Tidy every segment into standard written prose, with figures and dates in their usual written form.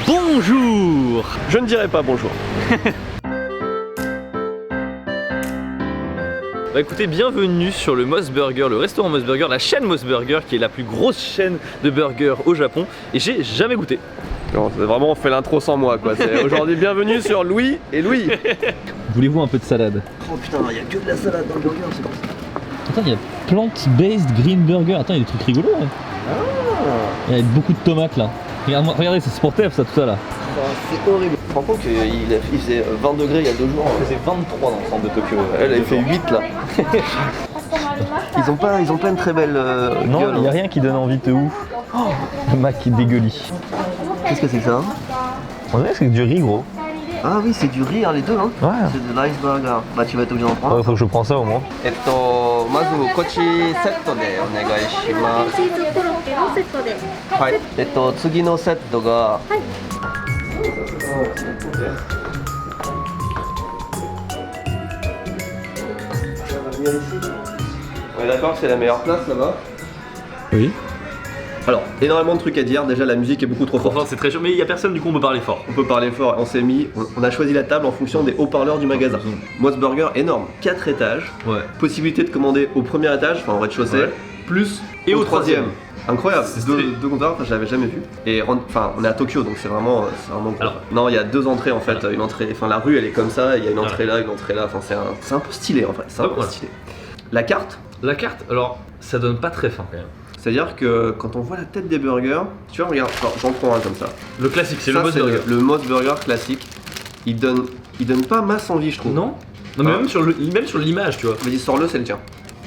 Bonjour. Je ne dirais pas bonjour. Bah écoutez, bienvenue sur le Moss Burger, le restaurant Moss Burger, la chaîne Moss Burger qui est la plus grosse chaîne de burgers au Japon et j'ai jamais goûté. Non, vraiment on fait l'intro sans moi quoi. Aujourd'hui bienvenue sur Louis et Louis. Voulez-vous un peu de salade? Oh putain, il y a que de la salade dans le burger, c'est pour ça. Attends, il y a plant-based green burger. Attends, il y a des trucs rigolos là. Il y a beaucoup de tomates là. Regardez, c'est sportif ça, tout ça là. C'est horrible. Tu te rends compte qu'il faisait 20 degrés il y a 2 jours. C'est 23 dans le centre de Tokyo. Elle fait 8 là. Ils ont pas une très belle Non, gueule. il n'y a rien qui donne envie de ouf. Oh, le mac qui dégueulit. Qu'est-ce que c'est que ça? On dirait que c'est du riz gros. Ah oui, c'est du riz, hein, les deux, hein. Ouais. C'est de l'ice burger. Bah tu vas être obligé d'en prendre. Ouais, faut que je prends ça au moins. まずこっちセットでお願いします。チーズコロッケのセットで。はい。次のセットが。On est d'accord que c'est la meilleure place là-bas? Oui. Alors, énormément de trucs à dire. Déjà, la musique est beaucoup trop forte. Enfin, c'est très chaud, mais il n'y a personne, du coup on peut parler fort. On peut parler fort. On a choisi la table en fonction des haut-parleurs du magasin. Moss Burger énorme, 4 étages. Ouais. Possibilité de commander au premier étage, enfin au rez-de-chaussée, Ouais. plus Et au au troisième. Incroyable, C'est deux stylé. comptoirs, enfin, je l'avais jamais vu. Et enfin, on est à Tokyo donc c'est vraiment cool. Alors. Non, il y a 2 entrées en fait. Voilà. Une entrée, enfin la rue elle est comme ça, il y a une Voilà. entrée là, une entrée là. Enfin, c'est un peu stylé en fait. C'est un peu Voilà. stylé. La carte, La carte, alors, ça donne pas très faim quand même. c'est-à-dire que quand on voit la tête des burgers, tu vois, regarde, j'en prends un comme ça. Le classique, c'est le Ça, Moss Burger. le Moss Burger classique. Il donne pas masse envie, je trouve. Non. Non, mais Ah. même sur l'image, tu vois. Vas-y, sors-le, c'est le tien.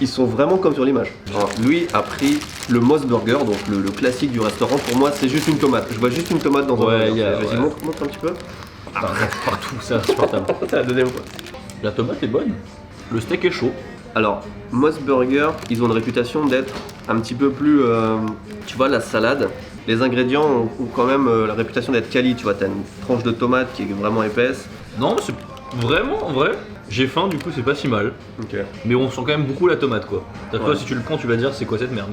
Ils sont vraiment comme sur l'image. Alors, lui a pris le Moss Burger, donc le classique du restaurant. Pour moi, c'est juste une tomate. Je vois juste une tomate dans un Ouais, burger. Vas-y, ouais. montre un petit peu. Ah, partout, c'est insupportable. C'est la deuxième fois. La tomate est bonne. Le steak est chaud. Alors, Moss Burger, ils ont une réputation d'être un petit peu plus. Tu vois, la salade, les ingrédients ont quand même la réputation d'être quali. Tu vois, t'as une tranche de tomate qui est vraiment épaisse. Non, mais c'est vraiment, en vrai, j'ai faim, du coup c'est pas si mal. Ok. Mais on sent quand même beaucoup la tomate, quoi. Toi, Ouais. si tu le prends, tu vas dire c'est quoi cette merde.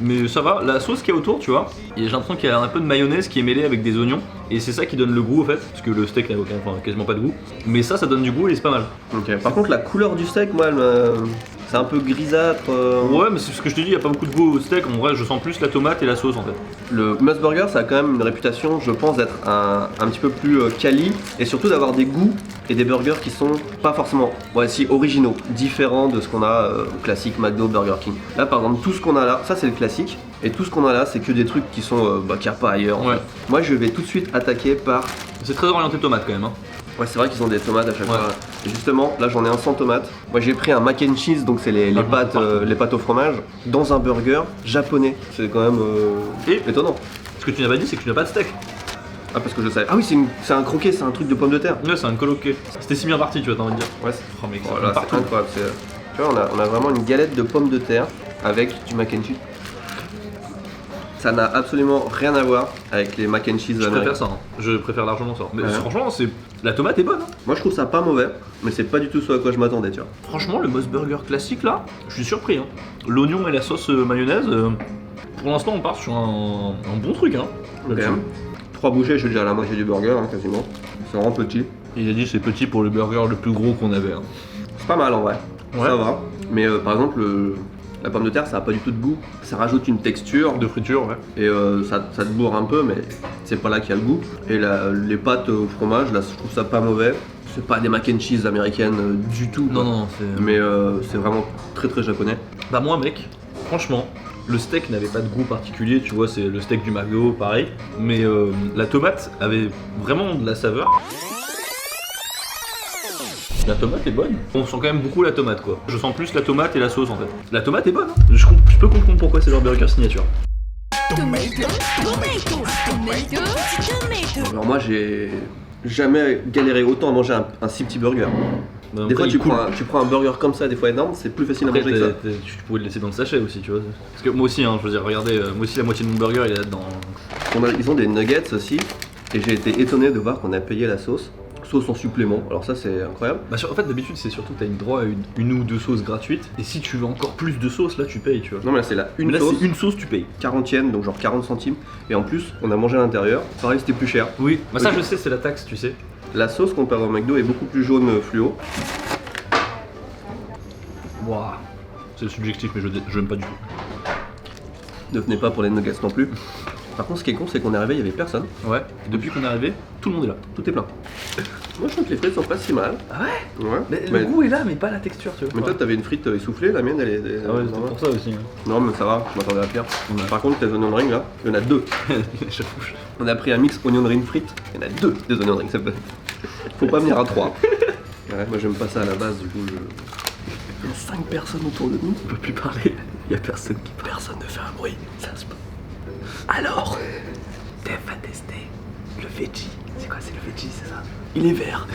Mais ça va, la sauce qu'il y a autour, tu vois, et j'ai l'impression qu'il y a un peu de mayonnaise qui est mêlée avec des oignons, et c'est ça qui donne le goût en fait, parce que le steak n'a quasiment pas de goût. Mais ça donne du goût et c'est pas mal. Ok. Par contre, la couleur du steak, moi, c'est un peu grisâtre. Ouais, mais c'est ce que je te dis, il y a pas beaucoup de goût au steak, en vrai je sens plus la tomate et la sauce en fait. Le Moss Burger, ça a quand même une réputation, je pense, d'être un petit peu plus quali et surtout d'avoir des goûts et des burgers qui sont pas forcément, si originaux, différents de ce qu'on a au classique McDo, Burger King. Là, par exemple, tout ce qu'on a là, ça c'est le classique, et tout ce qu'on a là, c'est que des trucs qui sont qu'il n'y a pas ailleurs. En Ouais. fait. Moi, je vais tout de suite attaquer par. C'est très orienté tomate quand même. Hein. Ouais, c'est vrai qu'ils ont des tomates à chaque Ouais. fois. Et justement, là, j'en ai un sans tomate. Moi, j'ai pris un mac and cheese, donc c'est les pâtes au fromage, dans un burger japonais. C'est quand même Et étonnant. ce que tu n'as pas dit, c'est que tu n'as pas de steak. Ah, parce que je savais. Ah oui, c'est un croquet, c'est un truc de pomme de terre. Ouais, c'est un coloqué. C'était si bien parti, tu vois, t'as envie de dire. Ouais, Oh, mec, ça voilà, tombe c'est partout. incroyable. Tu vois, on a vraiment une galette de pommes de terre avec du mac and cheese. Ça n'a absolument rien à voir avec les mac and cheese Je américains. préfère ça, hein. Je préfère largement ça. Mais Ouais. franchement, la tomate est bonne. Hein. Moi, je trouve ça pas mauvais, mais c'est pas du tout ce à quoi je m'attendais, tu vois. Franchement, le Moss Burger classique là, je suis surpris. Hein. L'oignon et la sauce mayonnaise, pour l'instant, on part sur un bon truc. Hein, là-dessus. 3 bouchées, je suis déjà à la moitié du burger, hein, quasiment. C'est vraiment petit. Il a dit c'est petit pour le burger le plus gros qu'on avait. Hein. C'est pas mal en vrai. Ouais. Ça va. Mais par exemple, la pomme de terre, ça a pas du tout de goût. Ça rajoute une texture. De friture, ouais. Et ça te bourre un peu, mais c'est pas là qu'il y a le goût. Et les pâtes au fromage, là, je trouve ça pas mauvais. C'est pas des mac and cheese américaines du tout. quoi. Non, c'est. Mais c'est vraiment très très japonais. Bah, moi, mec, franchement, le steak n'avait pas de goût particulier, tu vois, c'est le steak du McDo, pareil. Mais la tomate avait vraiment de la saveur. La tomate est bonne. On sent quand même beaucoup la tomate, quoi. Je sens plus la tomate et la sauce, en fait. La tomate est bonne, hein. Je peux comprendre pourquoi c'est leur burger signature. Alors moi, j'ai jamais galéré autant à manger un si petit burger. Bah, Des fois, après, tu il coule. prends un burger comme ça, des fois énorme, c'est plus facile à Après, manger que ça. tu pouvais le laisser dans le sachet aussi, tu vois. Parce que moi aussi, hein, je veux dire, regardez, moi aussi la moitié de mon burger il est là-dedans. Ils ont des nuggets aussi, et j'ai été étonné de voir qu'on a payé la sauce sauce en supplément. Alors ça c'est incroyable. Bah, en fait, d'habitude, c'est surtout que t'as droit à une ou deux sauces gratuites. Et si tu veux encore plus de sauce, là, tu payes, tu vois. Non mais là c'est là une Mais là, sauce, c'est une sauce, tu payes. 40ème, donc genre 40 centimes. Et en plus, on a mangé à l'intérieur. Pareil, c'était plus cher. Oui, bah ça, Ok. je sais, c'est la taxe, tu sais. La sauce comparée au McDo est beaucoup plus jaune fluo. Waouh. C'est subjectif, mais je l'aime pas du tout. Ne venez pas pour les nuggets non plus. Par contre, ce qui est con, c'est qu'on est arrivé, il y avait personne. Ouais, depuis qu'on est arrivé, tout le monde est là. Tout est plein. Moi, je trouve que les frites sont pas si mal. Ah ouais? Ouais. Mais Mais, le goût est là, mais pas la texture, tu vois. mais toi, t'avais une frite essoufflée, la mienne, elle est. Ah ouais, c'est normale. pour ça aussi. hein. Non, mais ça va, je m'attendais à pire. Ouais. Par contre, les onion rings là, il y en a deux. J'avoue. On a pris un mix onion ring frites, il y en a deux des onion rings. Faut pas venir à trois. Ouais, moi, j'aime pas ça à la base, du coup, Il y a 5 personnes autour de nous. On peut plus parler. Y a personne qui parle. Personne ne fait un bruit. Ça se passe. Alors, Dev va tester le veggie. C'est quoi, c'est le veggie, c'est ça? Il est vert.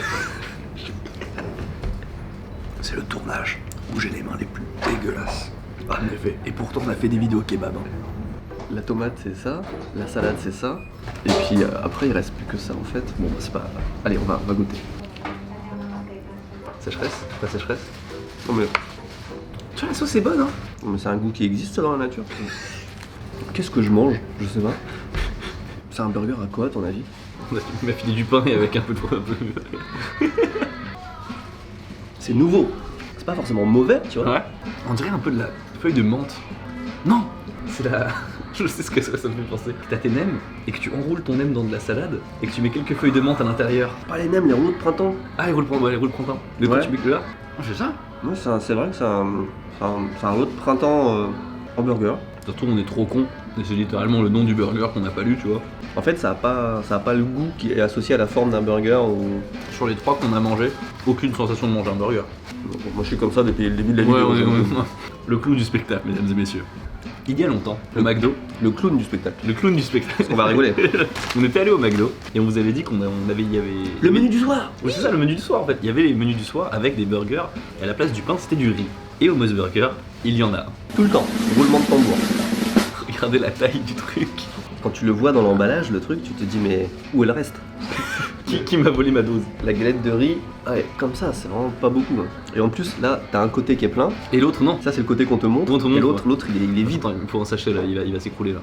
C'est le tournage où j'ai les mains les plus dégueulasses. En effet. Et pourtant, on a fait des vidéos kebab. hein. La tomate, c'est ça. La salade, c'est ça. Et puis après, il reste plus que ça en fait. Bon, bah, c'est pas. Allez, on va goûter. Sécheresse? Pas sécheresse? Non, mais, Tu vois, la sauce est bonne, hein? non, mais c'est un goût qui existe ça, dans la nature. Qu'est-ce que je mange? Je sais pas. C'est un burger à quoi, à ton avis? Il m'a filé du pain et avec un peu de C'est nouveau. C'est pas forcément mauvais, tu vois. Ouais. On dirait un peu de la feuille de menthe. Non! C'est la. Je sais ce que ça me fait penser. T'as tes nems et que tu enroules ton nem dans de la salade et que tu mets quelques feuilles de menthe à l'intérieur. Pas les nems, les rouleaux de printemps. Ah, les roules printemps. De quoi Ouais. tu mets que là? Ah, c'est ça? Ouais, c'est vrai que c'est un rouleau de printemps en burger. Surtout, on est trop con. Et c'est littéralement le nom du burger qu'on n'a pas lu, tu vois. En fait, ça a pas le goût qui est associé à la forme d'un burger ou. Sur les trois qu'on a mangé, aucune sensation de manger un burger. Bon, moi, je suis comme ça depuis le début de la vidéo. donc, Le clou du spectacle, mesdames et messieurs. Il y a longtemps, le McDo, Le clown du spectacle. le clown du spectacle. On va rigoler. On était allé au McDo et on vous avait dit il y avait. Le menu du soir. Oui, c'est ça, le menu du soir en fait. Il y avait les menus du soir avec des burgers et à la place du pain, c'était du riz. Et au Moss Burger, il y en a un. Tout le temps. Roulement de tambour. Regardez la taille du truc. Quand tu le vois dans l'emballage, le truc, tu te dis mais où est le reste? Qui m'a volé ma dose? La galette de riz, ouais, comme ça, c'est vraiment pas beaucoup. hein. Et en plus, là, t'as un côté qui est plein. Et l'autre, non. Ça, c'est le côté qu'on te montre. On te montre, et l'autre, ouais. l'autre, il est vide. Attends, il me faut un sachet là, il va s'écrouler là.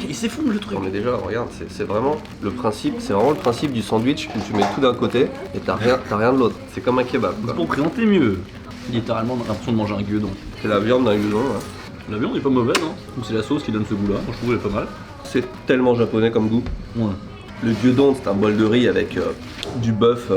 Il s'effondre le truc. Non mais déjà, regarde, c'est vraiment le principe, c'est vraiment le principe du sandwich où tu mets tout d'un côté et t'as rien de l'autre. C'est comme un kebab. quoi. Pour présenter mieux. Littéralement, on a l'impression de manger un gueudon. C'est la viande d'un gueudon. hein. La viande est pas mauvaise, hein. C'est la sauce qui donne ce goût là. Moi, je trouve elle est pas mal. C'est tellement japonais comme goût. Ouais. Le gyudon, c'est un bol de riz avec du bœuf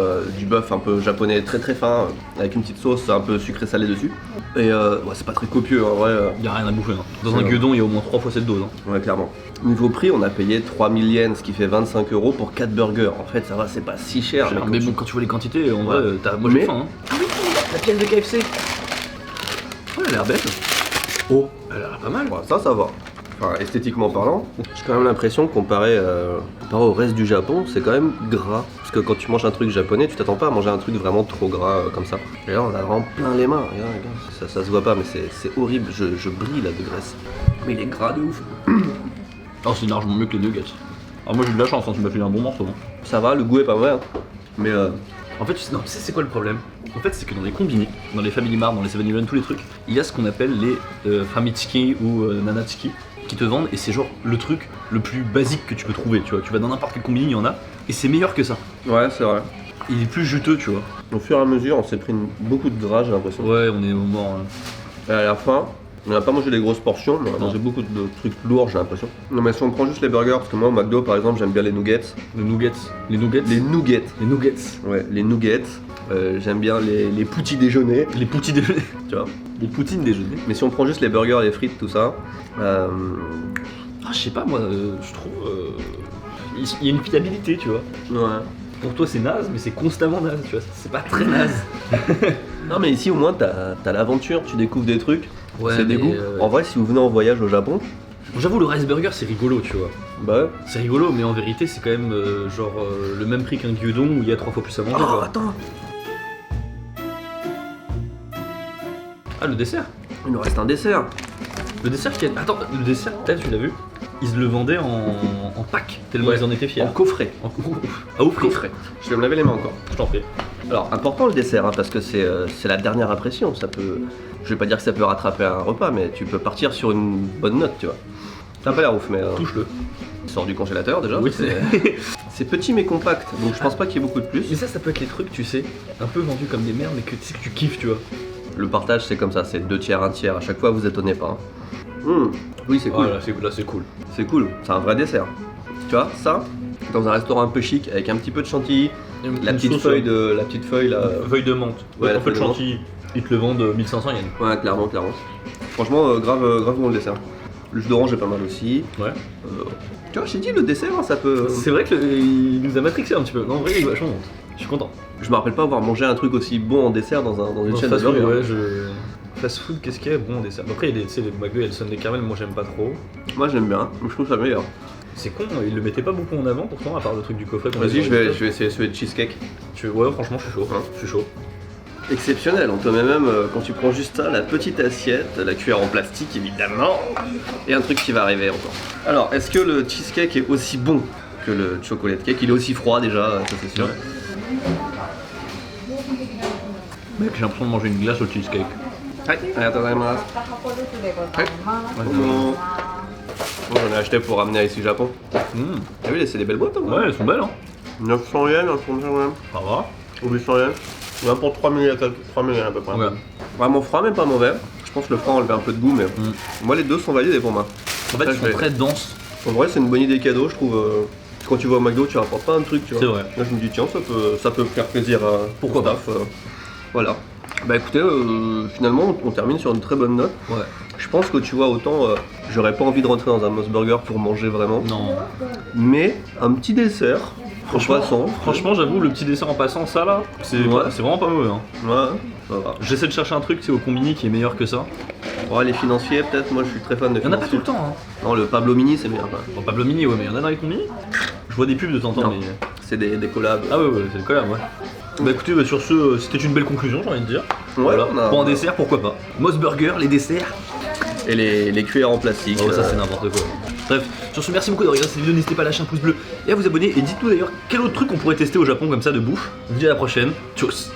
un peu japonais très très fin, avec une petite sauce un peu sucré salé dessus. Et ouais, c'est pas très copieux en vrai. Y a rien à bouffer. Hein. Dans C'est un vrai. gueudon, il y a au moins 3 fois cette dose. Hein. Ouais, clairement. Niveau prix, on a payé 3000 yens, ce qui fait 25 € pour 4 burgers. En fait, ça va, c'est pas si cher. Cher, quand mais tu- bon, quand tu vois les quantités, en Ouais. vrai, moi j'ai Mais- faim. Hein. Ah oui, la pièce de KFC. Oh, elle a l'air belle. Oh, elle a l'air pas mal. Ouais, ça va. Enfin, esthétiquement parlant, j'ai quand même l'impression que comparé au reste du Japon, c'est quand même gras. Parce que quand tu manges un truc japonais, tu t'attends pas à manger un truc vraiment trop gras comme ça. Et là, on a vraiment plein les mains. Regarde. Ça se voit pas, mais c'est horrible. Je brille là de graisse. Mais il est gras de ouf. Oh, c'est largement mieux que les nuggets. Alors moi j'ai eu de la chance, hein, tu m'as fait un bon morceau. Hein. Ça va, le goût est pas vrai. hein. Mais En fait, non, tu sais c'est quoi le problème? En fait, c'est que dans les combinés, dans les Family Mart, dans les 7-Eleven, tous les trucs, il y a ce qu'on appelle les Famitsuki ou Nanatsuki qui te vendent et c'est genre le truc le plus basique que tu peux trouver, tu vois. Tu vas dans n'importe quel combiné, il y en a et c'est meilleur que ça. ouais, c'est vrai. Il est plus juteux, tu vois. Au fur et à mesure, on s'est pris beaucoup de gras, j'ai l'impression. Ouais, on est au mort. Et à la fin, on n'a pas mangé des grosses portions, mais on a Non. mangé beaucoup de trucs lourds, j'ai l'impression. Non, mais si on prend juste les burgers, parce que moi au McDo par exemple, j'aime bien les nuggets. Les nuggets. Les nuggets. Les nuggets. Les nuggets. Ouais, les nuggets. J'aime bien les petits déjeuners, Les petits déjeuners. tu vois. Les poutines déjeuner. Mais si on prend juste les burgers, les frites, tout ça, Ah, je sais pas, moi, je trouve. Il y a une fiabilité, tu vois. ouais. Pour toi, c'est naze, mais c'est constamment naze, tu vois. C'est pas très naze. Non, mais ici au moins t'as l'aventure, tu découvres des trucs, Ouais, c'est des mais, goûts. En vrai, si vous venez en voyage au Japon, J'avoue, le rice burger, c'est rigolo, tu vois. bah ouais. C'est rigolo, mais en vérité, c'est quand même le même prix qu'un gyudon où il y a 3 fois plus à manger. Oh, quoi. attends, Ah, le dessert. il nous reste un dessert. Le dessert qui est. Attends, le dessert, peut-être tu l'as vu. ils le vendaient en pack, tellement Ouais. ils en étaient fiers. En coffret. Ah, au prix. Coffret. Je vais me laver les mains encore. Je t'en prie. Alors, important le dessert, hein, parce que c'est la dernière impression. Ça peut, je vais pas dire que ça peut rattraper un repas, mais tu peux partir sur une bonne note, tu vois. Ça a pas l'air ouf, mais Touche-le. il sort du congélateur déjà. Oui, C'est petit mais compact, donc je pense pas qu'il y ait beaucoup de plus. Mais ça peut être les trucs, tu sais, un peu vendus comme des merdes, mais que tu sais que tu kiffes, tu vois. Le partage, c'est comme ça, c'est 2 tiers, 1 tiers. À chaque fois, vous étonnez pas. Oui, c'est cool. Ah, là, c'est cool. C'est cool. C'est un vrai dessert. Tu vois, ça, dans un restaurant un peu chic, avec un petit peu de chantilly, la petite feuille là. Feuille de menthe. Ouais, la en fait, feuille de menthe. chantilly, ils te le vendent 1500 yens. Ouais, clairement. Franchement, grave bon le dessert. Le jus d'orange est pas mal aussi. Ouais. Tu vois, j'ai dit le dessert, hein, ça peut. C'est vrai qu'il nous a matrixé un petit peu. Non, en vrai, il est vachement bon. Je suis content. Je me rappelle pas avoir mangé un truc aussi bon en dessert dans une chaîne de Fast food, burgers. ouais, Fast food, qu'est-ce qu'il y a bon en dessert? Après, il y a les McDo, il y a le Sunday Caramel, moi j'aime pas trop. Moi j'aime bien, je trouve ça meilleur. C'est con, ils le mettaient pas beaucoup en avant pourtant, à part le truc du coffret. qu'on Vas-y, avait je dans les vais stores. essayer celui de cheesecake. Ouais, franchement, je suis chaud. Hein Je suis chaud. Exceptionnel, on te met même, quand tu prends juste ça, la petite assiette, la cuillère en plastique évidemment, et un truc qui va arriver encore. Alors, est-ce que le cheesecake est aussi bon que le chocolate cake? Il est aussi froid déjà, ça c'est sûr. Ouais. Mec, j'ai l'impression de manger une glace au cheesecake. Ouais, arigatozaimasu. Ouais. Bon, j'en ai acheté pour ramener ici au Japon. T'as vu, c'est des belles boîtes, hein? Ouais, elles sont belles, hein. 900 yens, 900 yens, Ça va. ou 800 yens. Ouais, pour 3000 yens à peu près. Ouais. Vraiment froid, mais pas mauvais. Je pense que le froid enlevait un peu de goût, mais moi les deux sont validés pour moi. En fait, Ça, ils je sont vais- très denses. En vrai, c'est une bonne idée cadeau, je trouve. Quand tu vas au McDo, tu rapportes pas un truc, tu vois. C'est vrai. Là, je me dis, tiens, ça peut faire plaisir à Pourquoi pas. staff, voilà. Bah écoutez, finalement, on termine sur une très bonne note. Ouais. Je pense que tu vois, autant j'aurais pas envie de rentrer dans un Moss Burger pour manger vraiment, Non. mais un petit dessert, en passant, Franchement, j'avoue, le petit dessert en passant, ça là, c'est Ouais. c'est vraiment pas mauvais. Hein. ouais, ça va. J'essaie de chercher un truc, c'est au combini qui est meilleur que ça. Ouais, les financiers, peut-être, moi je suis très fan de Il y en a pas financiers. tout le temps. Hein. Non, le Pablo Mini, c'est meilleur. Bon, Pablo Mini, ouais, mais il y en a dans les combini. Je vois des pubs de temps en temps, Non. mais. C'est des collabs. Ah ouais, c'est le collab, ouais. Bah écoutez, sur ce, c'était une belle conclusion, j'ai envie de dire. Ouais, Voilà. on a- Pour un dessert, pourquoi pas. Moss Burger, les desserts. Et les cuillères en plastique. Oh, ça c'est n'importe quoi. Bref, sur ce, merci beaucoup de regarder cette vidéo, n'hésitez pas à lâcher un pouce bleu et à vous abonner. Et dites-nous d'ailleurs quel autre truc on pourrait tester au Japon comme ça de bouffe. Je vous dis à la prochaine. Tchuss.